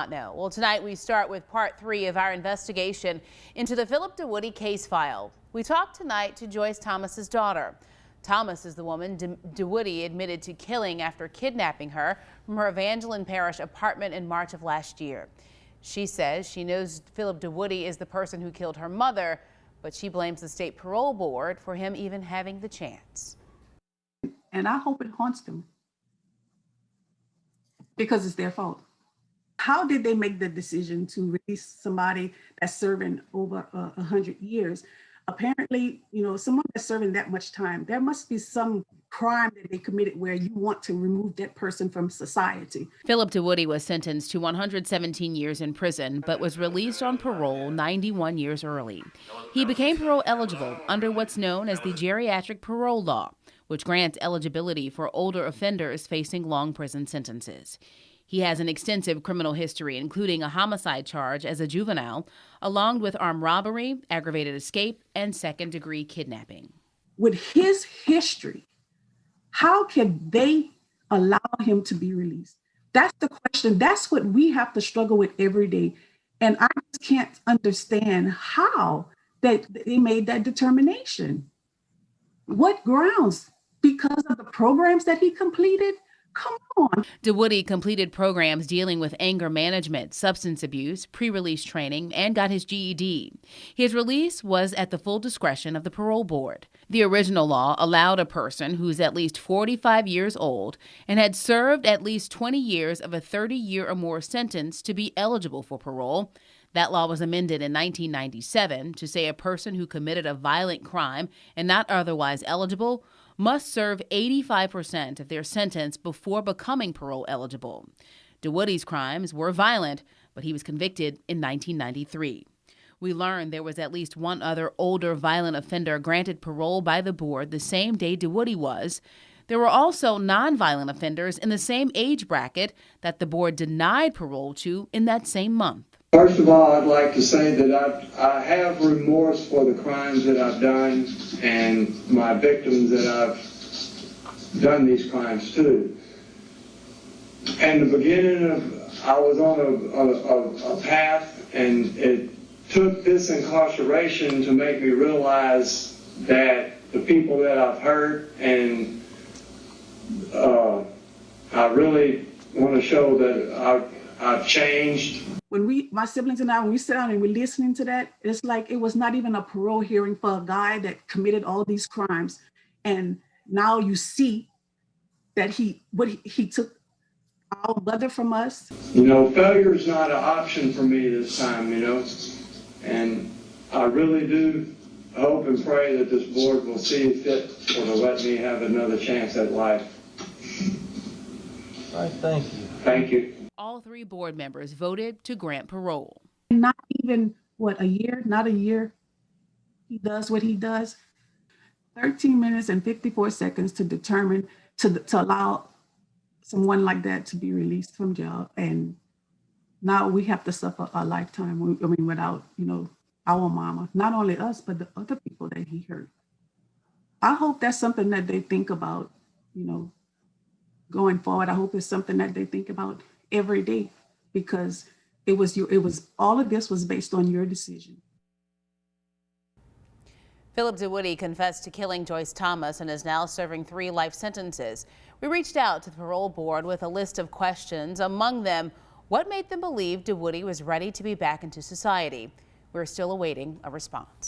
No. Well, tonight we start with part 3 of our investigation into the Philip DeWoody case file. We talked tonight to Joyce Thomas's daughter. Thomas is the woman DeWoody admitted to killing after kidnapping her from her Evangeline Parish apartment in March of last year. She says she knows Philip DeWoody is the person who killed her mother, but she blames the state parole board for him even having the chance. And I hope it haunts them because it's their fault. How did they make the decision to release somebody that's serving over 100 years? Apparently, someone that's serving that much time, there must be some crime that they committed where you want to remove that person from society. Philip DeWoody was sentenced to 117 years in prison, but was released on parole 91 years early. He became parole eligible under what's known as the geriatric parole law, which grants eligibility for older offenders facing long prison sentences. He has an extensive criminal history, including a homicide charge as a juvenile, along with armed robbery, aggravated escape, and second-degree kidnapping. With his history, how can they allow him to be released? That's the question. That's what we have to struggle with every day. And I just can't understand how that they made that determination. What grounds? Because of the programs that he completed? Come on. DeWoody completed programs dealing with anger management, substance abuse, pre-release training, and got his GED. His release was at the full discretion of the parole board. The original law allowed a person who's at least 45 years old and had served at least 20 years of a 30-year or more sentence to be eligible for parole. That law was amended in 1997 to say a person who committed a violent crime and not otherwise eligible must serve 85% of their sentence before becoming parole eligible. DeWoody's crimes were violent, but he was convicted in 1993. We learned there was at least one other older violent offender granted parole by the board the same day DeWoody was. There were also nonviolent offenders in the same age bracket that the board denied parole to in that same month. First of all, I'd like to say that I have remorse for the crimes that I've done and my victims that I've done these crimes to. In the beginning I was on a path, and it took this incarceration to make me realize that the people that I've hurt, and I really want to show that I've changed. When my siblings and I, when we sit down and we're listening to that, it's like it was not even a parole hearing for a guy that committed all these crimes. And now you see that he took our mother from us. Failure is not an option for me this time, and I really do hope and pray that this board will see fit to let me have another chance at life. All right, thank you. Thank you. All 3 board members voted to grant parole. Not even, not a year, he does what he does. 13 minutes and 54 seconds to determine, to allow someone like that to be released from jail. And now we have to suffer a lifetime, without, our mama, not only us, but the other people that he hurt. I hope that's something that they think about, going forward. I hope it's something that they think about every day, because it was all of this was based on your decision. Philip DeWoody confessed to killing Joyce Thomas and is now serving 3 life sentences. We reached out to the parole board with a list of questions, among them, what made them believe DeWoody was ready to be back into society? We're still awaiting a response.